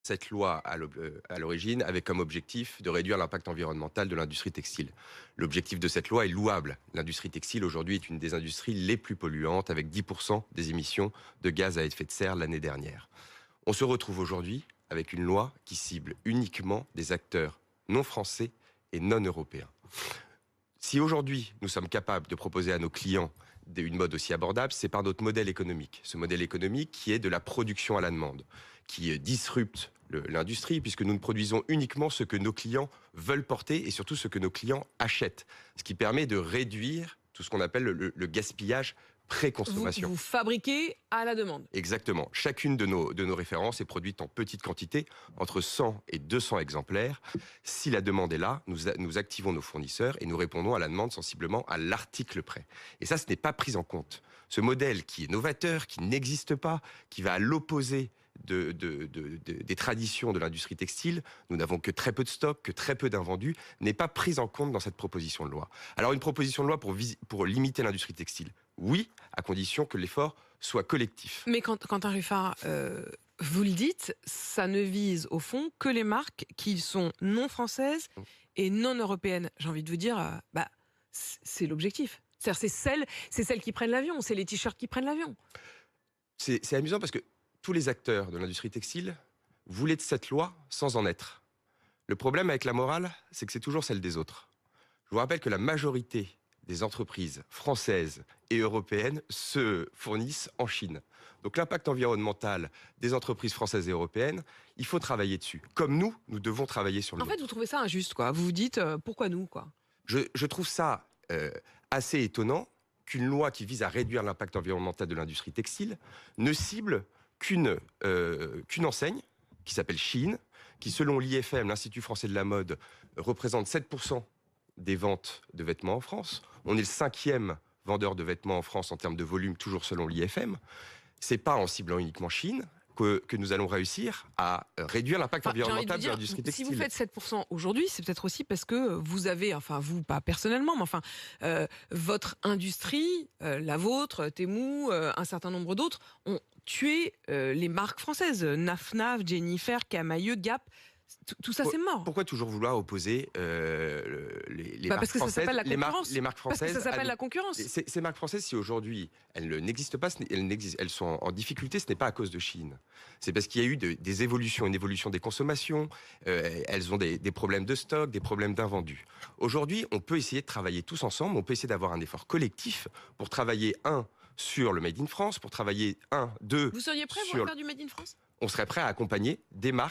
Cette loi, à l'origine, avait comme objectif de réduire l'impact environnemental de l'industrie textile. L'objectif de cette loi est louable. L'industrie textile, aujourd'hui, est une des industries les plus polluantes, avec 10% des émissions de gaz à effet de serre l'année dernière. On se retrouve aujourd'hui avec une loi qui cible uniquement des acteurs non français et non européens. Si aujourd'hui, nous sommes capables de proposer à nos clients une mode aussi abordable, c'est par notre modèle économique. Ce modèle économique qui est de la production à la demande, qui disrupte l'industrie, puisque nous ne produisons uniquement ce que nos clients veulent porter et surtout ce que nos clients achètent. Ce qui permet de réduire tout ce qu'on appelle le gaspillage pré-consommation. Vous fabriquez à la demande. Exactement. Chacune de nos références est produite en petite quantité, entre 100 et 200 exemplaires. Si la demande est là, nous activons nos fournisseurs et nous répondons à la demande sensiblement à l'article près. Et ça, ce n'est pas pris en compte. Ce modèle qui est novateur, qui n'existe pas, qui va à l'opposé des traditions de l'industrie textile, nous n'avons que très peu de stock, que très peu d'invendus, n'est pas pris en compte dans cette proposition de loi. Alors une proposition de loi pour limiter l'industrie textile, oui, à condition que l'effort soit collectif. Mais Quentin Ruffard, vous le dites, ça ne vise au fond que les marques qui sont non françaises et non européennes. J'ai envie de vous dire, c'est l'objectif. C'est-à-dire, c'est celles qui prennent l'avion, c'est les t-shirts qui prennent l'avion. C'est amusant parce que tous les acteurs de l'industrie textile voulaient de cette loi sans en être. Le problème avec la morale, c'est que c'est toujours celle des autres. Je vous rappelle que la majorité des entreprises françaises et européennes se fournissent en Chine. Donc l'impact environnemental des entreprises françaises et européennes, il faut travailler dessus. Comme nous devons travailler sur le En fait, vous trouvez ça injuste, quoi. Vous vous dites, pourquoi nous, quoi? Je trouve ça assez étonnant qu'une loi qui vise à réduire l'impact environnemental de l'industrie textile ne cible qu'une enseigne qui s'appelle Shein, qui selon l'IFM, l'Institut français de la mode, représente 7% des ventes de vêtements en France. On est le 5e vendeur de vêtements en France en termes de volume, toujours selon l'IFM. C'est pas en ciblant uniquement Chine que nous allons réussir à réduire l'impact environnemental de l'industrie textile. Si vous faites 7% aujourd'hui, c'est peut-être aussi parce que vous avez, enfin vous, pas personnellement, mais enfin, votre industrie, la vôtre, Temu, un certain nombre d'autres, ont tué les marques françaises. Naf, Jennifer, Camaïeu, Gap. Tout ça, c'est mort. Pourquoi toujours vouloir opposer les marques parce que françaises, ça s'appelle la concurrence. les marques françaises? Parce que ça s'appelle la concurrence. Ces marques françaises, si aujourd'hui elles n'existent pas, elles sont en difficulté, ce n'est pas à cause de Chine. C'est parce qu'il y a eu des évolutions, une évolution des consommations, elles ont des problèmes de stock, des problèmes d'invendus. Aujourd'hui, on peut essayer de travailler tous ensemble, on peut essayer d'avoir un effort collectif pour travailler, sur le Made in France, pour travailler, deux... Vous seriez prêt à faire du Made in France? On serait prêt à accompagner des marques